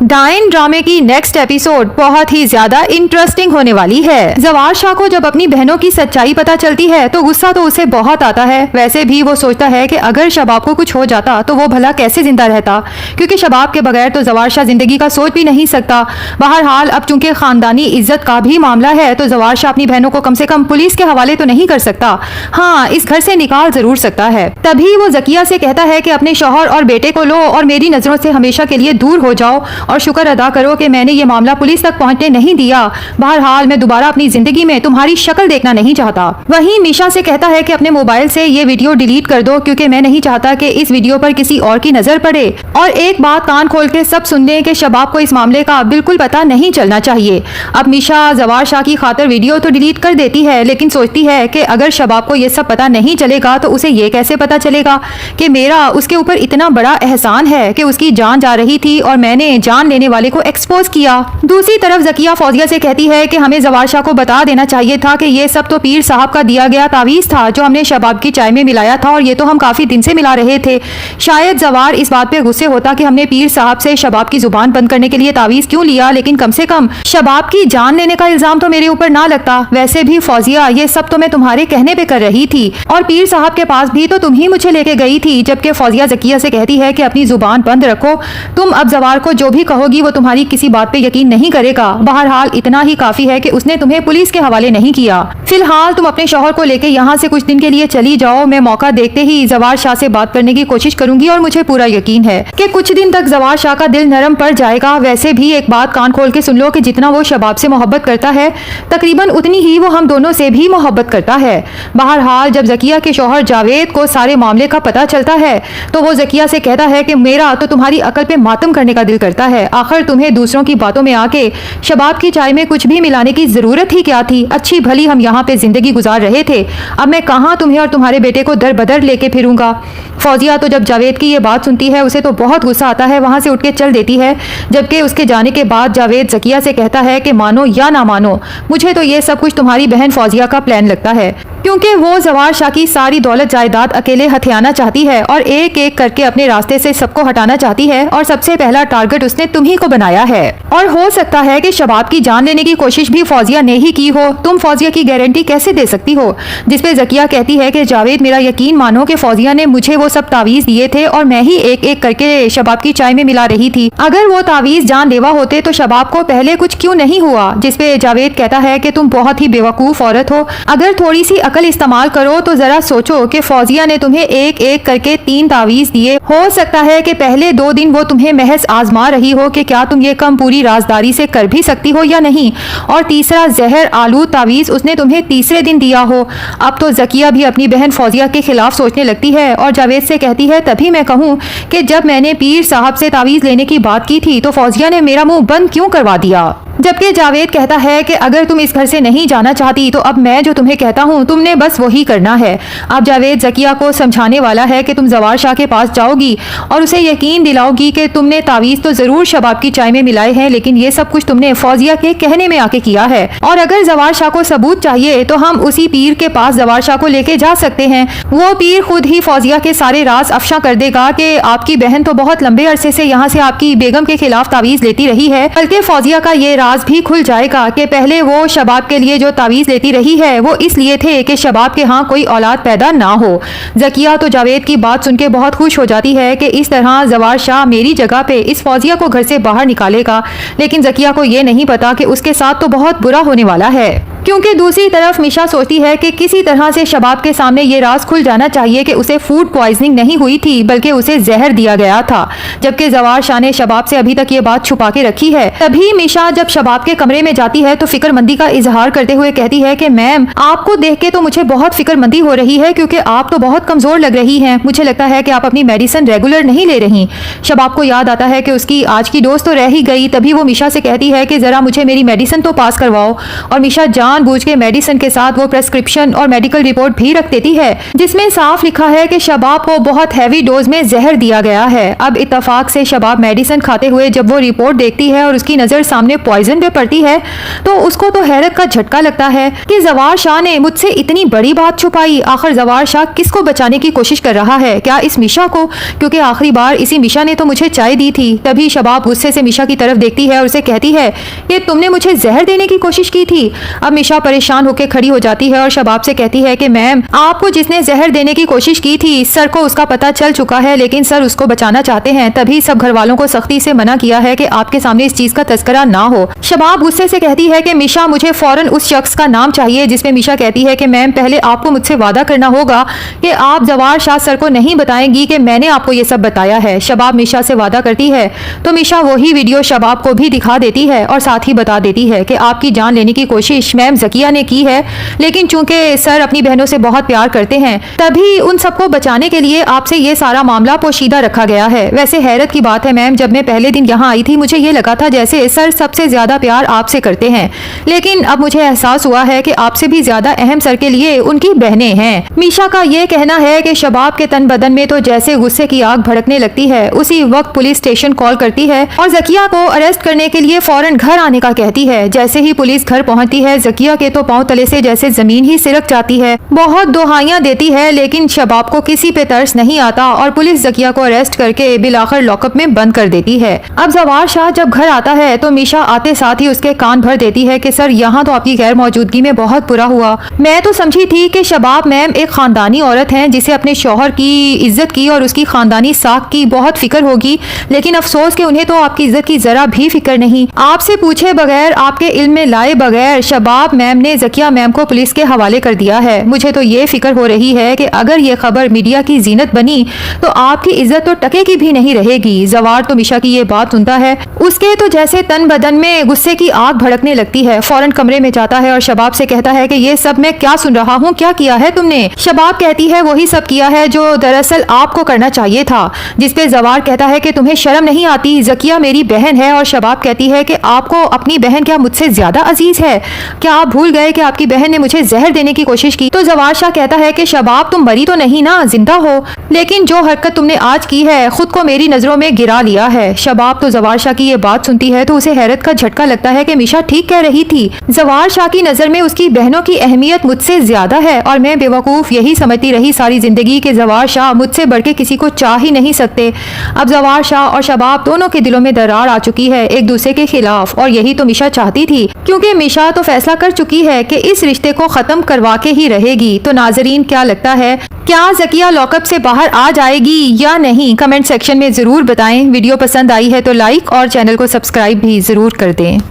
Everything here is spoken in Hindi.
डाइन ड्रामे की नेक्स्ट एपिसोड बहुत ही ज्यादा इंटरेस्टिंग होने वाली है। जवार शाह को जब अपनी बहनों की सच्चाई पता चलती है तो गुस्सा तो उसे बहुत आता है। वैसे भी वो सोचता है कि अगर शबाब को कुछ हो जाता तो वो भला कैसे जिंदा रहता, क्योंकि शबाब के बगैर तो जवार शाह जिंदगी का सोच भी नहीं सकता। बहरहाल अब चूंकि खानदानी इज्जत का भी मामला है तो जवार शाह अपनी बहनों को कम से कम पुलिस के हवाले तो नहीं कर सकता। हाँ, इस घर से निकाल जरूर सकता है। तभी वो जकिया से कहता है कि अपने शौहर और बेटे को लो और मेरी नजरों से हमेशा के लिए दूर हो जाओ और शुक्र अदा करो कि मैंने ये मामला पुलिस तक पहुंचने नहीं दिया। बहरहाल मैं दोबारा अपनी जिंदगी में तुम्हारी शक्ल देखना नहीं चाहता। वहीं मीशा से कहता है कि अपने मोबाइल से ये वीडियो डिलीट कर दो, क्योंकि मैं नहीं चाहता कि इस वीडियो पर किसी और की नजर पड़े। और एक बात कान खोल के सब सुन लें कि शबाब को इस मामले का बिल्कुल पता नहीं चलना चाहिए। अब मीशा जवार शाह की खातिर वीडियो तो डिलीट कर देती है, लेकिन सोचती है कि अगर शबाब को ये सब पता नहीं चलेगा तो उसे ये कैसे पता चलेगा कि मेरा उसके ऊपर इतना बड़ा एहसान है कि उसकी जान जा रही थी और मैंने जान लेने वाले को एक्सपोज किया। दूसरी तरफ जकिया फौजिया से कहती है कि हमें जवार शाह को बता देना चाहिए था कि ये सब तो पीर साहब का दिया गया तावीज था जो हमने शबाब की चाय में मिलाया था, और ये तो हम काफी दिन से मिला रहे थे। शायद जवार इस बात पे गुस्से होता कि हमने पीर साहब से शबाब की जुबान बंद करने के लिए तावीज क्यों लिया, लेकिन कम से कम शबाब की जान लेने का इल्जाम तो मेरे ऊपर ना लगता। वैसे भी फौजिया, ये सब तो मैं तुम्हारे कहने पे कर रही थी, और पीर साहब के पास भी तो तुम ही मुझे लेके गई थी। जबकि फौजिया जकिया से कहती है कि अपनी जुबान बंद रखो, तुम अब जवार को जो भी कहोगी वो तुम्हारी किसी बात पे यकीन नहीं करेगा। बहरहाल इतना ही काफी है कि उसने तुम्हें पुलिस के हवाले नहीं किया। फिलहाल तुम अपने शौहर को लेके यहाँ से कुछ दिन के लिए चली जाओ। मैं मौका देखते ही जवार शाह से बात करने की कोशिश करूंगी और मुझे पूरा यकीन है कि कुछ दिन तक जवार शाह का दिल नरम पड़ जाएगा। वैसे भी एक बात कान खोल के सुन लो कि जितना वो शबाब से मोहब्बत करता है तकरीबन उतनी ही वो हम दोनों से भी मोहब्बत करता है। बहरहाल जब जकिया के शौहर जावेद को सारे मामले का पता चलता है तो वो जकिया से कहता है कि मेरा तो तुम्हारी अकल पे मातम करने का दिल करता है। आखिर तुम्हें दूसरों की बातों में आके शबाब की चाय में कुछ भी मिलाने की जरूरत ही क्या थी। अच्छी भली हम यहाँ पे जिंदगी गुजार रहे थे, अब मैं कहाँ तुम्हें और तुम्हारे बेटे को दर बदर लेके फिरूंगा। फौजिया तो जब जावेद की ये बात सुनती है उसे तो बहुत गुस्सा आता है, वहां से उठ के चल देती है। जबकि उसके जाने के बाद जावेद जकिया से कहता है कि मानो या ना मानो, मुझे तो ये सब कुछ तुम्हारी बहन फौजिया का प्लान लगता है, क्योंकि वो जवार शाह की सारी दौलत जायदाद अकेले हथियाना चाहती है और एक एक करके अपने रास्ते से सबको हटाना चाहती है, और सबसे पहला टारगेट उसने तुम्ही को बनाया है। और हो सकता है कि शबाब की जान लेने की कोशिश भी फौजिया ने ही की हो। तुम फौजिया की गारंटी कैसे दे सकती हो? जिसपे जकिया कहती है कि जावेद, मेरा यकीन मानो कि फौजिया ने मुझे वो सब तावीज दिए थे और मैं ही एक एक करके शबाब की चाय में मिला रही थी। अगर वो तावीज जानलेवा होते तो शबाब को पहले कुछ क्यों नहीं हुआ? जिसपे जावेद कहता है कि तुम बहुत ही बेवकूफ औरत हो, अगर थोड़ी सी अकल इस्तेमाल करो तो जरा सोचो कि फौजिया ने तुम्हें एक एक करके 3 तावीज दिए। हो सकता है कि पहले 2 दिन वो तुम्हें महज आजमा रही हो कि क्या तुम ये काम पूरी राजदारी से कर भी सकती हो या नहीं, और तीसरा जहर आलू तावीज उसने तुम्हें तीसरे दिन दिया हो। अब तो जकिया भी अपनी बहन फौजिया के खिलाफ सोचने लगती है और जावेद से कहती है, तभी मैं कहूँ कि जब मैंने पीर साहब से तावीज लेने की बात की थी तो फौजिया ने मेरा मुंह बंद क्यों करवा दिया। जबकि जावेद कहता है कि अगर तुम इस घर से नहीं जाना चाहती तो अब मैं जो तुम्हें कहता हूँ तुमने बस वही करना है। अब जावेद जकिया को समझाने वाला है कि तुम जवार शाह के पास जाओगी और उसे यकीन दिलाओगी कि तुमने तावीज तो जरूर शबाब की चाय में मिलाए हैं, लेकिन ये सब कुछ तुमने फौजिया के कहने में आके किया है। और अगर जवार शाह को सबूत चाहिए तो हम उसी पीर के पास जवार शाह को लेके जा सकते हैं। वो पीर खुद ही फौजिया के सारे राज अफशा कर देगा कि आपकी बहन तो बहुत लंबे अरसे से यहाँ से आपकी बेगम के खिलाफ तावीज लेती रही है, बल्कि फौजिया का ये राज भी खुल जाएगा कि पहले वो शबाब के लिए जो तावीज लेती रही है वो इसलिए थे कि शबाब के यहाँ कोई औलाद पैदा ना हो। जकिया तो जावेद की बात सुन के बहुत खुश हो जाती है कि इस तरह जवार शाह मेरी जगह पे इस फौजिया को घर से बाहर निकालेगा, लेकिन जकिया को ये नहीं पता कि उसके साथ तो बहुत बुरा होने वाला है। क्योंकि दूसरी तरफ मीशा सोचती है कि किसी तरह से शबाब के सामने ये राज खुल जाना चाहिए कि उसे फूड पॉइजनिंग नहीं हुई थी बल्कि उसे जहर दिया गया था, जबकि जवार शाह ने शबाब से अभी तक ये बात छुपा के रखी है। तभी मीशा जब शबाब के कमरे में जाती है तो फिक्रमंदी का इजहार करते हुए कहती है कि मैम, आपको देख के तो मुझे बहुत फिक्रमंदी हो रही है, क्योंकि आप तो बहुत कमजोर लग रही हैं। मुझे लगता है कि आप अपनी मेडिसिन रेगुलर नहीं ले रही। शबाब को याद आता है कि उसकी आज की डोज तो रह ही गई। तभी वो मीशा से कहती है कि जरा मुझे मेरी मेडिसिन तो पास करवाओ, और मीशा जानबूझ के मेडिसिन के साथ वो प्रेस्क्रिप्शन और मेडिकल रिपोर्ट भी रख देती है जिसमें साफ लिखा है कि शबाब को बहुत हैवी डोज में जहर दिया गया है। अब इत्तेफाक से शबाब मेडिसिन खाते हुए जब वो रिपोर्ट देखती है और उसकी नजर सामने पॉइजन पे पड़ती है तो उसको तो हैरत का झटका लगता है कि जवार शाह ने मुझसे इतनी बड़ी बात छुपाई। आखिर जवार शाह किसको बचाने की कोशिश कर रहा है? क्या इस मिशा को? क्योंकि आखिरी बार इसी मिशा ने तो मुझे चाय दी थी। तभी शबाब गुस्से से मिशा की तरफ देखती है और उसे कहती है कि तुमने मुझे जहर देने की कोशिश की थी। अब मिशा परेशान होकर खड़ी हो जाती है और शबाब से कहती है कि मैम, आपको जिसने जहर देने की कोशिश की थी सर को उसका पता चल चुका है, लेकिन सर उसको बचाना चाहते हैं। तभी सब घर वालों को सख्ती से मना किया है कि आपके सामने इस चीज का तस्करा ना हो। शबाब गुस्से से कहती है कि मिशा, मुझे फौरन उस शख्स का नाम चाहिए। जिसमें मिशा कहती है कि मैम, पहले आपको मुझसे वादा करना होगा कि आप जवार शाह सर को नहीं बताएंगी कि मैंने आपको ये सब बताया है। शबाब मिशा से वादा करती है तो मिशा वही वीडियो शबाब को भी दिखा देती है और साथ ही बता देती है कि आपकी जान लेने की कोशिश मैम जकिया ने की है, लेकिन चूंकि सर अपनी बहनों से बहुत प्यार करते हैं तभी उन सबको बचाने के लिए आपसे ये सारा मामला पोशीदा रखा गया है। वैसे हैरत की बात है मैम, जब मैं पहले दिन यहाँ आई थी मुझे ये लगा था जैसे सर सबसे ज्यादा प्यार आपसे करते हैं, लेकिन अब मुझे एहसास हुआ है कि आपसे भी ज्यादा अहम सर के लिए उनकी बहनें हैं। मीशा का ये कहना है कि शबाब के तन बदन में तो जैसे गुस्से की आग भड़कने लगती है। उसी वक्त पुलिस स्टेशन कॉल करती है और जकिया को अरेस्ट करने के लिए फौरन घर आने का कहती है। जैसे ही पुलिस घर पहुंचती है जकिया के तो पांव तले से जैसे जमीन ही सिरक जाती है। बहुत दुहाइयां देती है लेकिन शबाब को किसी पे तरस नहीं आता और पुलिस जकिया को अरेस्ट करके बिलाखिर लॉकअप में बंद कर देती है। अब जवार शाह जब घर आता है तो मीशा आते साथ ही उसके कान भर देती है कि सर यहाँ तो आपकी गैर मौजूदगी में बहुत बुरा हुआ। मैं तो समझी थी कि शबाब मैम एक खानदानी औरत हैं जिसे अपने शौहर की इज्जत की और उसकी खानदानी साख की बहुत फिक्र होगी, लेकिन अफसोस कि उन्हें तो आपकी इज्जत की जरा भी फिक्र नहीं। आपसे पूछे बगैर, आपके इल्म में लाए बगैर शबाब मैम ने जकिया मैम को पुलिस के हवाले कर दिया है। मुझे तो ये फिक्र हो रही है कि अगर ये खबर मीडिया की जीनत बनी तो आपकी इज्जत तो टके की भी नहीं रहेगी। जवार तो मिशा की ये बात सुनता है, उसके तो जैसे तन बदन में गुस्से की आग भड़कने लगती है। फौरन कमरे में जाता है और शबाब से कहता है कि ये सब मैं क्या सुन रहा हूँ, क्या किया है तुमने? शबाब कहती है वही सब किया है जो दरअसल आपको करना चाहिए था। जिसपे जवार कहता है कि तुम्हें शर्म नहीं आती, जकिया मेरी बहन है। और शबाब कहती है कि आपको अपनी बहन क्या मुझसे ज्यादा अजीज है? क्या आप भूल गए कि आपकी बहन ने मुझे जहर देने की कोशिश की? तो जवार शाह कहता है कि शबाब, तुम मरी तो नहीं ना, जिंदा हो, लेकिन जो हरकत तुमने आज की है खुद को मेरी नजरों में गिरा लिया है। शबाब तो जवार शाह की ये बात सुनती है तो उसे हैरत का झटका लगता है कि मिशा ठीक कह रही थी। जवार शाह की नजर में उसकी बहनों की अहमियत मुझसे ज्यादा है और मैं बेवकूफ यही समझती रही सारी जिंदगी कि जवार शाह मुझसे बढ़ के किसी को चाह ही नहीं सकते। अब जवार शाह और शबाब दोनों के दिलों में दरार आ चुकी है एक दूसरे के खिलाफ, और यही तो मिशा चाहती थी क्योंकि मिशा तो फैसला कर चुकी है कि इस रिश्ते को खत्म करवा के ही रहेगी। तो नाजरीन, क्या लगता है, क्या जकिया लॉकअप से बाहर आ जाएगी या नहीं? कमेंट सेक्शन में जरूर बताएं। वीडियो पसंद आई है तो लाइक और चैनल को सब्सक्राइब भी जरूर कर दें।